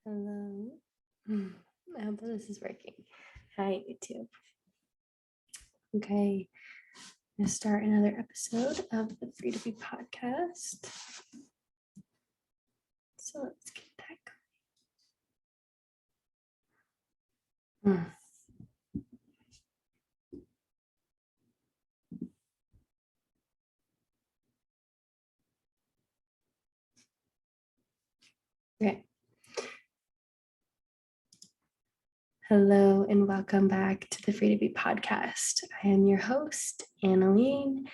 Hello. I hope this is working. Hi, YouTube. Okay, I'm going to start another episode of the Free to Be podcast. So let's get that going. Okay. Hello and welcome back to the Free to Be podcast. I am your host, Annalene.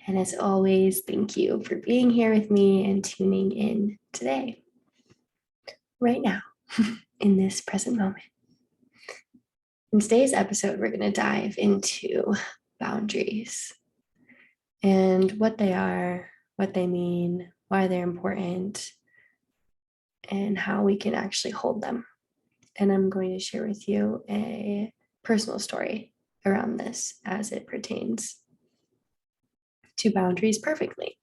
And as always, thank you for being here with me and tuning in today, right now, in this present moment. In today's episode, we're going to dive into boundaries and what they are, what they mean, why they're important, and how we can actually hold them. And I'm going to share with you a personal story around this as it pertains to boundaries perfectly.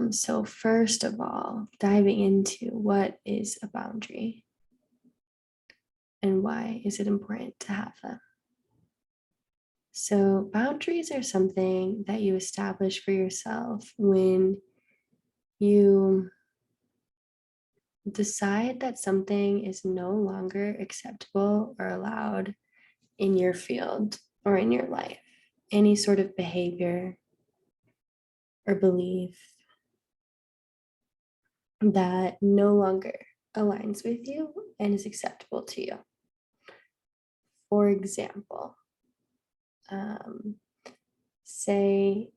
So first of all, diving into what is a boundary and why is it important to have them? So boundaries are something that you establish for yourself when you decide that something is no longer acceptable or allowed in your field or in your life. Any sort of behavior or belief that no longer aligns with you and is acceptable to you. For example, say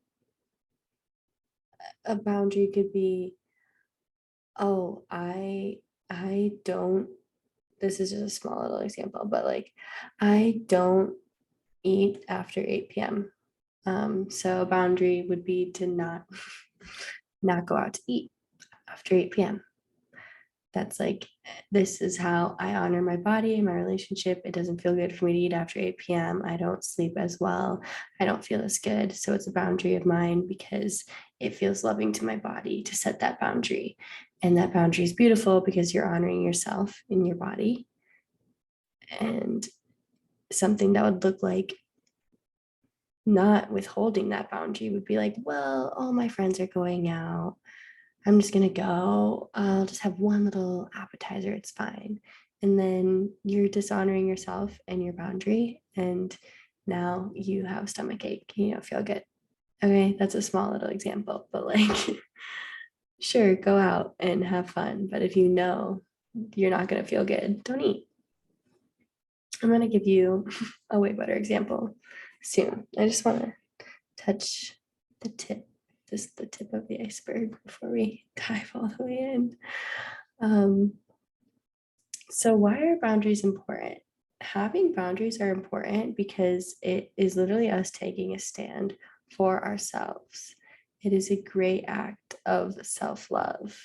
a boundary could be, oh, I don't, this is just a small little example, but like, I don't eat after 8 p.m. So a boundary would be to not go out to eat after 8 p.m. That's like, this is how I honor my body and my relationship. It doesn't feel good for me to eat after 8 p.m. I don't sleep as well. I don't feel as good. So it's a boundary of mine because it feels loving to my body to set that boundary. And that boundary is beautiful because you're honoring yourself in your body. And something that would look like not withholding that boundary would be like, well, all my friends are going out. I'm just going to go. I'll just have one little appetizer. It's fine. And then you're dishonoring yourself and your boundary. And now you have stomachache. You don't feel good. Okay. That's a small little example, but like, sure, go out and have fun. But if you know you're not going to feel good, don't eat. I'm going to give you a way better example soon. I just want to touch the tip, just the tip of the iceberg before we dive all the way in. So why are boundaries important? Having boundaries are important because it is literally us taking a stand for ourselves. It is a great act of self-love.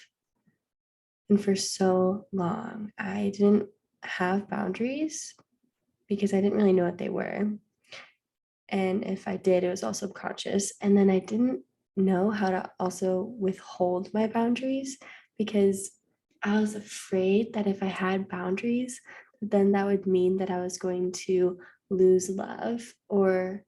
And for so long, I didn't have boundaries because I didn't really know what they were. And if I did, it was all subconscious. And then I didn't know how to also withhold my boundaries because I was afraid that if I had boundaries, then that would mean that I was going to lose love or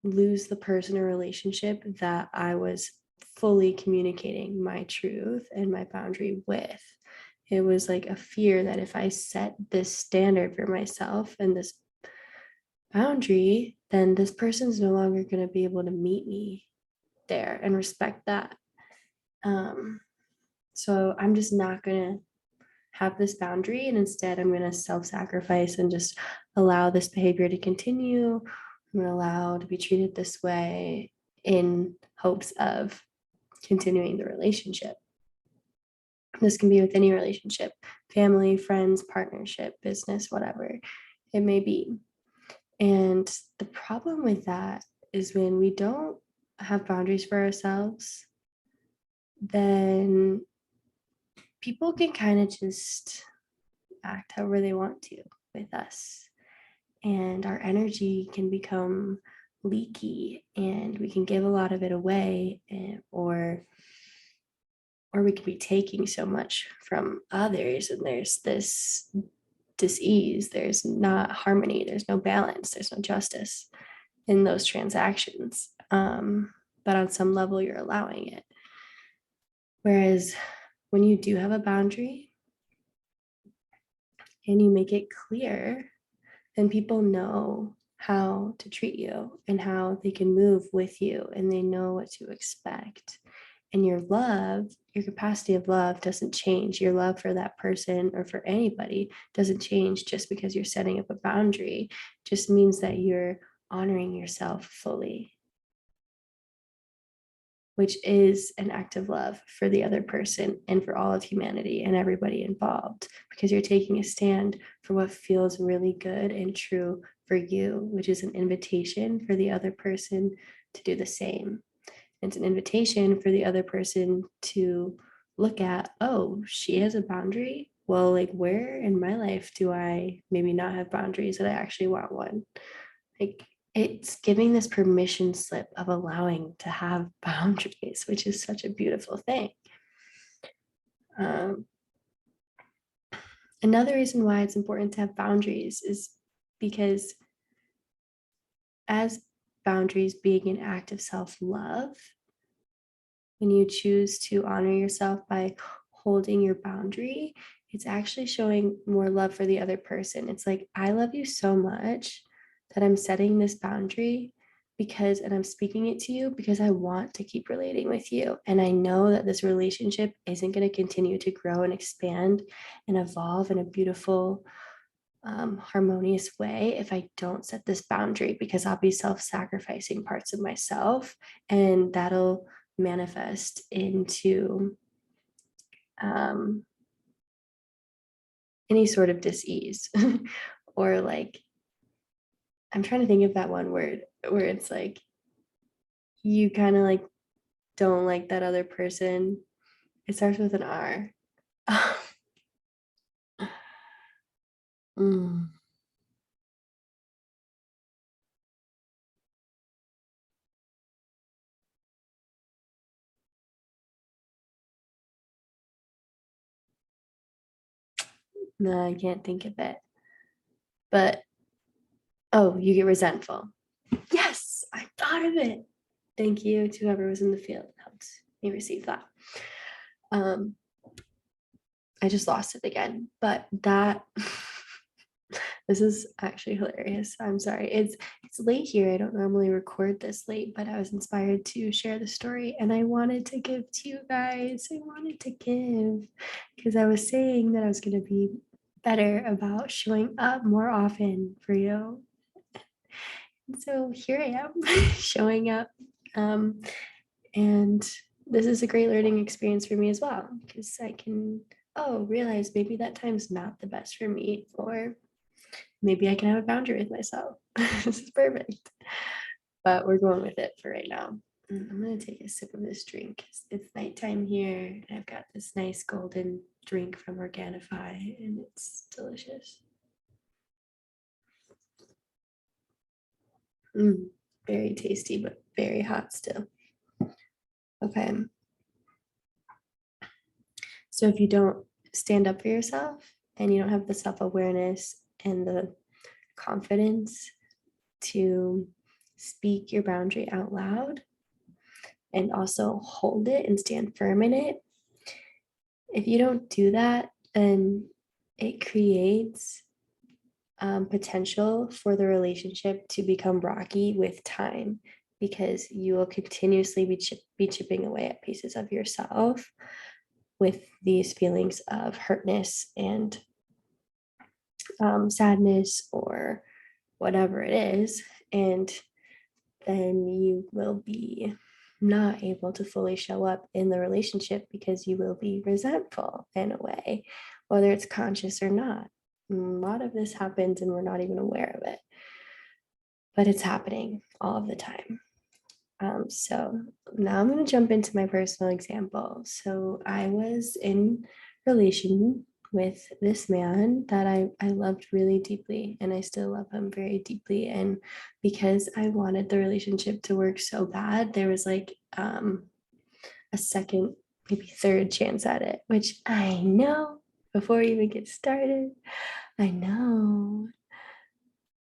lose the person or relationship that I was fully communicating my truth and my boundary with. It was like a fear that if I set this standard for myself and this boundary, then this person's no longer going to be able to meet me there and respect that. So I'm just not going to have this boundary, and instead I'm going to self-sacrifice and just allow this behavior to continue. I'm going to allow to be treated this way in hopes of continuing the relationship. This can be with any relationship, family, friends, partnership, business, whatever it may be. And the problem with that is when we don't have boundaries for ourselves, then people can kind of just act however they want to with us. And our energy can become leaky and we can give a lot of it away or or we could be taking so much from others, and there's this dis-ease, there's not harmony, there's no balance, there's no justice in those transactions. But on some level, you're allowing it. Whereas when you do have a boundary and you make it clear, then people know how to treat you and how they can move with you, and they know what to expect. And your love, your capacity of love doesn't change. Your love for that person or for anybody doesn't change just because you're setting up a boundary. It just means that you're honoring yourself fully, which is an act of love for the other person and for all of humanity and everybody involved, because you're taking a stand for what feels really good and true for you, which is an invitation for the other person to do the same. It's an invitation for the other person to look at, oh, she has a boundary. Well, like, where in my life do I maybe not have boundaries that I actually want one? Like, it's giving this permission slip of allowing to have boundaries, which is such a beautiful thing. Another reason why it's important to have boundaries is because, as boundaries being an act of self-love, when you choose to honor yourself by holding your boundary, it's actually showing more love for the other person. It's like, I love you so much that I'm setting this boundary because, and I'm speaking it to you because I want to keep relating with you. And I know that this relationship isn't going to continue to grow and expand and evolve in a beautiful, harmonious way if I don't set this boundary, because I'll be self-sacrificing parts of myself, and that'll manifest into any sort of dis-ease or like, I'm trying to think of that one word where it's like you kind of like don't like that other person. It starts with an R. Mm. No, I can't think of it. But oh, you get resentful. Yes, I thought of it. Thank you to whoever was in the field and helped me receive that. Um, I just lost it again, but that this is actually hilarious. I'm sorry. It's late here. I don't normally record this late, but I was inspired to share the story and I wanted to give to you guys. I wanted to give because I was saying that I was going to be better about showing up more often for you. So here I am showing up. And this is a great learning experience for me as well, because I can, oh, realize maybe that time's not the best for me, or maybe I can have a boundary with myself. This is perfect. But we're going with it for right now. I'm gonna take a sip of this drink. It's nighttime here, and I've got this nice golden drink from Organifi, and it's delicious. Very tasty, but very hot still. Okay. So if you don't stand up for yourself and you don't have the self-awareness and the confidence to speak your boundary out loud and also hold it and stand firm in it, if you don't do that, then it creates potential for the relationship to become rocky with time, because you will continuously be chipping away at pieces of yourself with these feelings of hurtness and sadness or whatever it is. And then you will be not able to fully show up in the relationship because you will be resentful in a way, whether it's conscious or not. A lot of this happens and we're not even aware of it, but it's happening all of the time. So now I'm going to jump into my personal example. So I was in relation with this man that I loved really deeply, and I still love him very deeply. And because I wanted the relationship to work so bad, there was like a second maybe third chance at it, which I know before we even get started, I know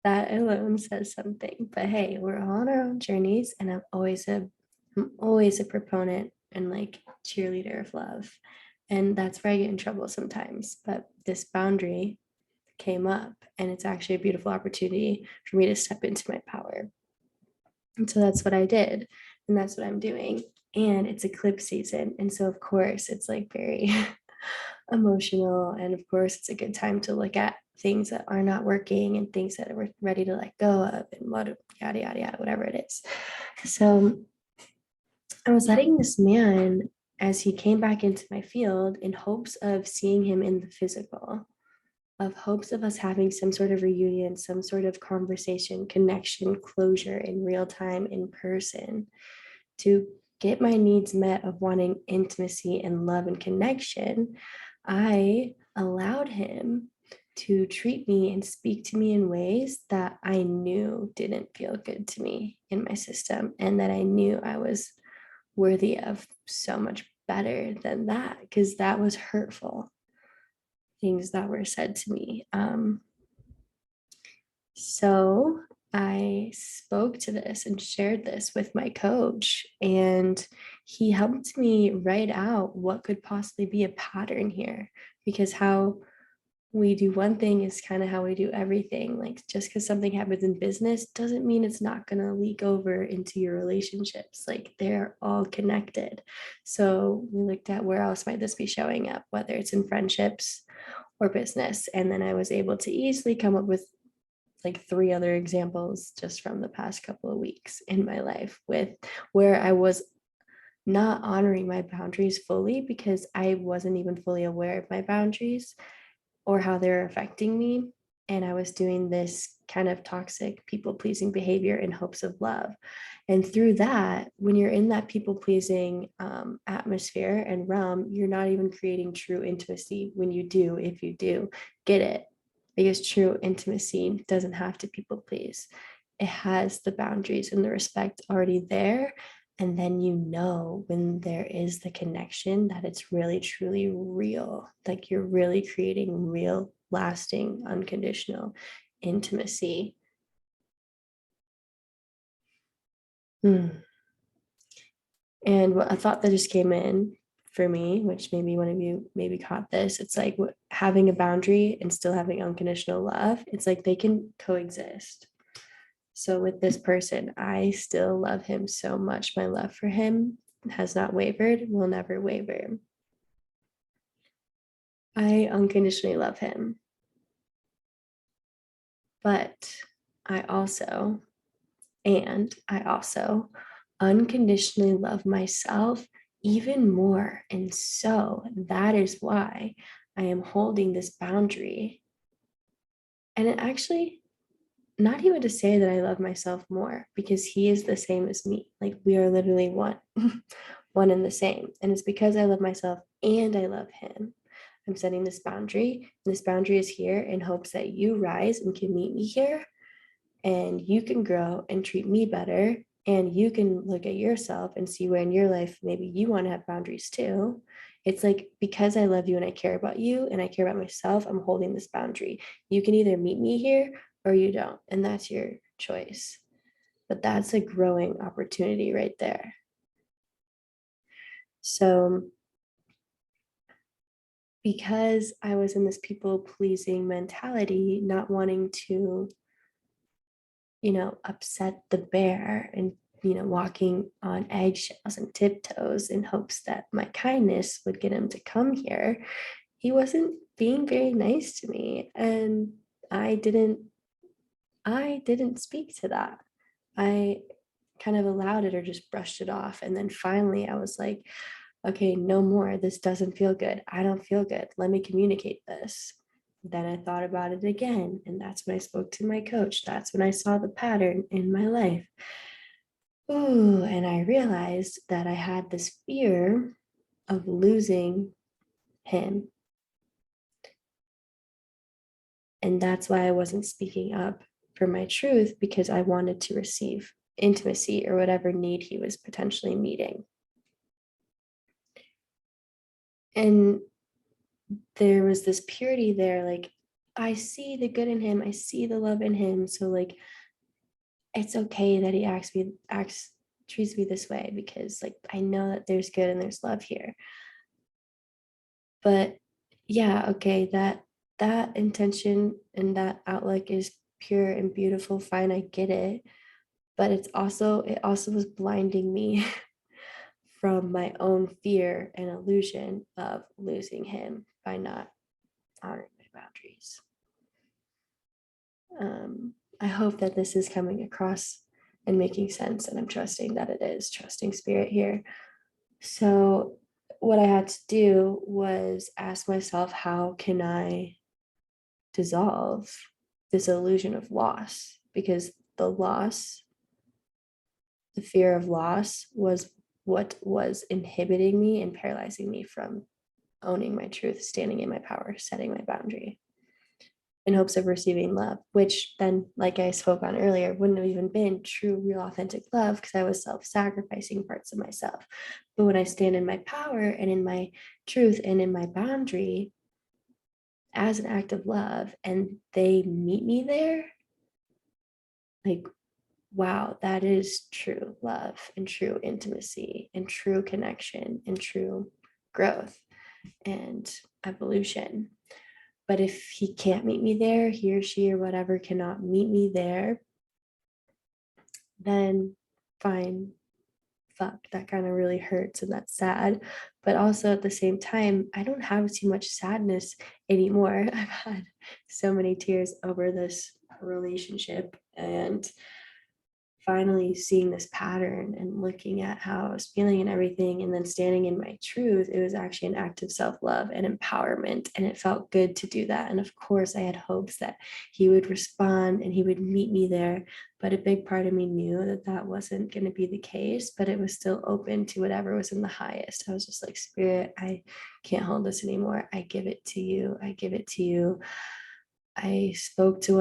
that alone says something. But hey, we're all on our own journeys, and I'm always a proponent and like cheerleader of love. And that's where I get in trouble sometimes. But this boundary came up, and it's actually a beautiful opportunity for me to step into my power. And so that's what I did, and that's what I'm doing. And it's eclipse season. And so, of course, it's like very emotional. And of course, it's a good time to look at things that are not working and things that we're ready to let go of and what, yada, yada, yada, whatever it is. So I was letting this man, as he came back into my field, in hopes of seeing him in the physical, of hopes of us having some sort of reunion, some sort of conversation, connection, closure in real time, in person, to get my needs met of wanting intimacy and love and connection. I allowed him to treat me and speak to me in ways that I knew didn't feel good to me in my system, and that I knew I was worthy of so much better than that, because that was hurtful things that were said to me. So I spoke to this and shared this with my coach, and he helped me write out what could possibly be a pattern here, because how we do one thing is kind of how we do everything. Like, just because something happens in business doesn't mean it's not going to leak over into your relationships. Like, they're all connected. So we looked at where else might this be showing up, whether it's in friendships or business. And then I was able to easily come up with like 3 other examples just from the past couple of weeks in my life, with where I was not honoring my boundaries fully because I wasn't even fully aware of my boundaries or how they're affecting me. And I was doing this kind of toxic people pleasing behavior in hopes of love. And through that, when you're in that people pleasing atmosphere and realm, you're not even creating true intimacy. When you do, if you do, get it, because true intimacy doesn't have to people please. It has the boundaries and the respect already there. And then you know when there is the connection that it's really truly real, like you're really creating real, lasting, unconditional intimacy. And what a thought that just came in for me, which maybe one of you maybe caught this, it's like having a boundary and still having unconditional love, it's like they can coexist. So with this person, I still love him so much. My love for him has not wavered, will never waver. I unconditionally love him, but I also, I also unconditionally love myself even more. And so that is why I am holding this boundary. And it actually, not even to say that I love myself more, because he is the same as me. Like, we are literally one, one and the same. And it's because I love myself and I love him. I'm setting this boundary. And this boundary is here in hopes that you rise and can meet me here, and you can grow and treat me better. And you can look at yourself and see where in your life maybe you want to have boundaries too. It's like, because I love you and I care about you and I care about myself, I'm holding this boundary. You can either meet me here or you don't, and that's your choice. But that's a growing opportunity right there. So, because I was in this people pleasing mentality, not wanting to, upset the bear, and, walking on eggshells and tiptoes in hopes that my kindness would get him to come here, he wasn't being very nice to me. And I didn't speak to that. I kind of allowed it or just brushed it off. And then finally I was like, okay, no more. This doesn't feel good. I don't feel good. Let me communicate this. Then I thought about it again. And that's when I spoke to my coach. That's when I saw the pattern in my life. Ooh, and I realized that I had this fear of losing him. And that's why I wasn't speaking up for my truth, because I wanted to receive intimacy or whatever need he was potentially meeting. And there was this purity there, like, I see the good in him, I see the love in him, so like it's okay that he acts treats me this way, because like I know that there's good and there's love here. But yeah, okay, that intention and that outlook is pure and beautiful, fine, I get it. But it also was blinding me from my own fear and illusion of losing him by not honoring my boundaries. I hope that this is coming across and making sense, and I'm trusting that it is, trusting spirit here. So, what I had to do was ask myself, how can I dissolve this illusion of loss? Because the loss, the fear of loss, was what was inhibiting me and paralyzing me from owning my truth, standing in my power, setting my boundary in hopes of receiving love, which then, like I spoke on earlier, wouldn't have even been true, real, authentic love, because I was self sacrificing parts of myself. But when I stand in my power and in my truth and in my boundary as an act of love, and they meet me there, like, wow, that is true love and true intimacy and true connection and true growth and evolution. But if he can't meet me there, he or she or whatever cannot meet me there, then fine, fuck, that kind of really hurts and that's sad. But also at the same time, I don't have too much sadness anymore. I've had so many tears over this relationship, and finally seeing this pattern and looking at how I was feeling and everything, and then standing in my truth, it was actually an act of self love and empowerment. And it felt good to do that. And of course, I had hopes that he would respond and he would meet me there. But a big part of me knew that that wasn't going to be the case, but it was still open to whatever was in the highest. I was just like, Spirit, I can't hold this anymore. I give it to you. I give it to you. I spoke to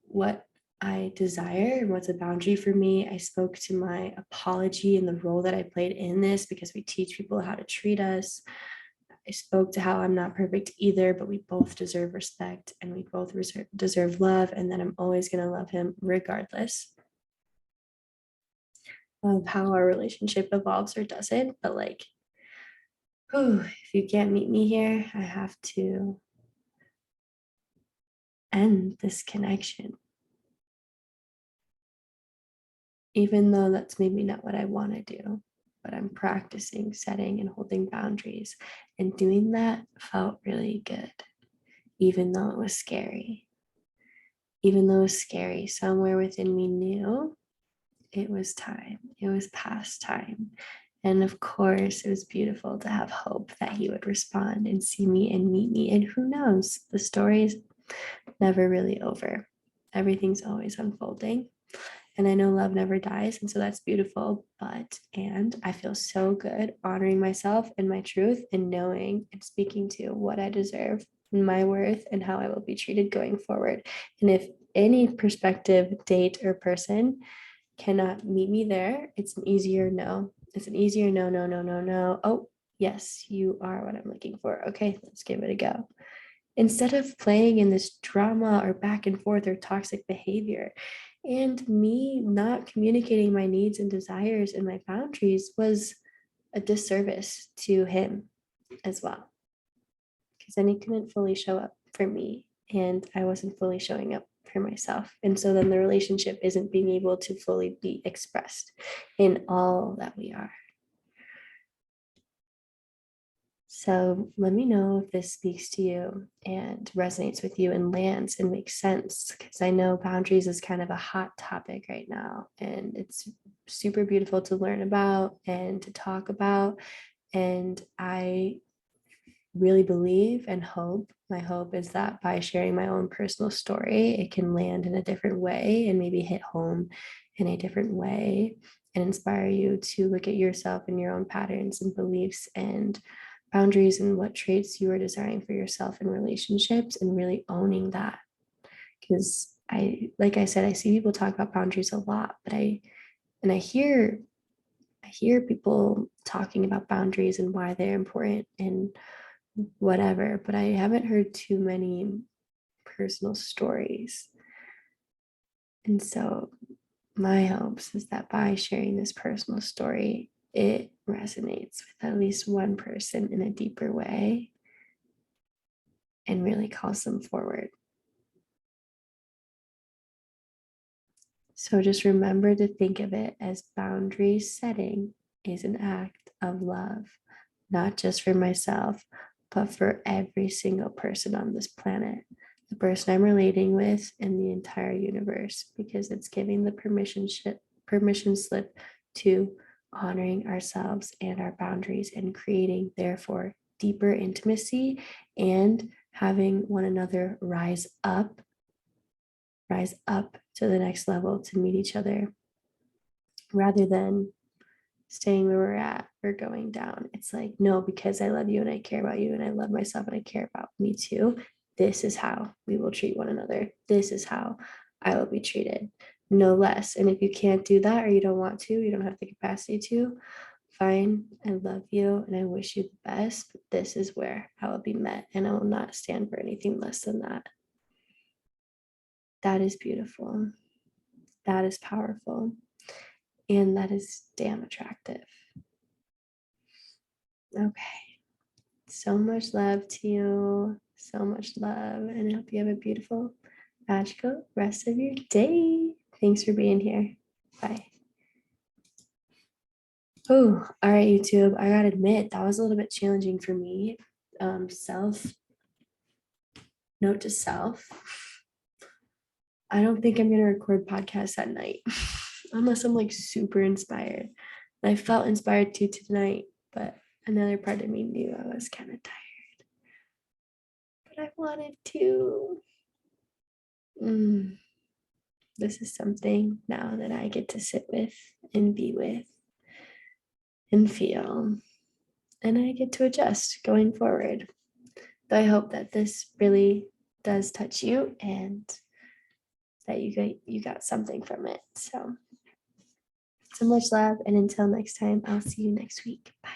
what I desire and what's a boundary for me. I spoke to my apology and the role that I played in this, because we teach people how to treat us. I spoke to how I'm not perfect either, but we both deserve respect and we both deserve love, and that I'm always going to love him regardless of how our relationship evolves or doesn't. But like, whew, if you can't meet me here, I have to end this connection, even though that's maybe not what I want to do. But I'm practicing setting and holding boundaries. And doing that felt really good, even though it was scary. Even though it was scary, somewhere within me knew it was time, it was past time. And of course, it was beautiful to have hope that he would respond and see me and meet me. And who knows, the story is never really over. Everything's always unfolding. And I know love never dies. And so that's beautiful. And I feel so good honoring myself and my truth and knowing and speaking to what I deserve and my worth and how I will be treated going forward. And if any prospective date or person cannot meet me there, it's an easier no. It's an easier no, no, no, no, no. Oh, yes, you are what I'm looking for. Okay, let's give it a go. Instead of playing in this drama or back and forth or toxic behavior. And me not communicating my needs and desires and my boundaries was a disservice to him as well, because then he couldn't fully show up for me and I wasn't fully showing up for myself. And so then the relationship isn't being able to fully be expressed in all that we are. So let me know if this speaks to you and resonates with you and lands and makes sense, because I know boundaries is kind of a hot topic right now, and it's super beautiful to learn about and to talk about. And I really believe and hope, my hope is that by sharing my own personal story, it can land in a different way and maybe hit home in a different way and inspire you to look at yourself and your own patterns and beliefs and boundaries and what traits you are desiring for yourself in relationships, and really owning that. Because like I said, I see people talk about boundaries a lot, but I hear people talking about boundaries and why they're important, and whatever, but I haven't heard too many personal stories. And so my hopes is that by sharing this personal story, it resonates with at least one person in a deeper way and really calls them forward. So just remember to think of it as boundary setting is an act of love, not just for myself, but for every single person on this planet, the person I'm relating with, and the entire universe, because it's giving the permission slip to honoring ourselves and our boundaries and creating, therefore, deeper intimacy and having one another rise up to the next level to meet each other rather than staying where we're at or going down. It's like, no, because I love you and I care about you and I love myself and I care about me too. This is how we will treat one another. This is how I will be treated, no less. And if you can't do that or you don't want to, you don't have the capacity to, fine. I love you and I wish you the best. But this is where I will be met and I will not stand for anything less than that. That is beautiful. That is powerful. And that is damn attractive. Okay. So much love to you. So much love. And I hope you have a beautiful, magical rest of your day. Thanks for being here. Bye. Oh, all right, YouTube. I gotta admit, that was a little bit challenging for me. Note to self. I don't think I'm gonna record podcasts at night unless I'm like super inspired. And I felt inspired to tonight, but another part of me knew I was kind of tired. But I wanted to. This is something now that I get to sit with and be with and feel. And I get to adjust going forward. So I hope that this really does touch you and that you got something from it. So much love. And until next time, I'll see you next week. Bye.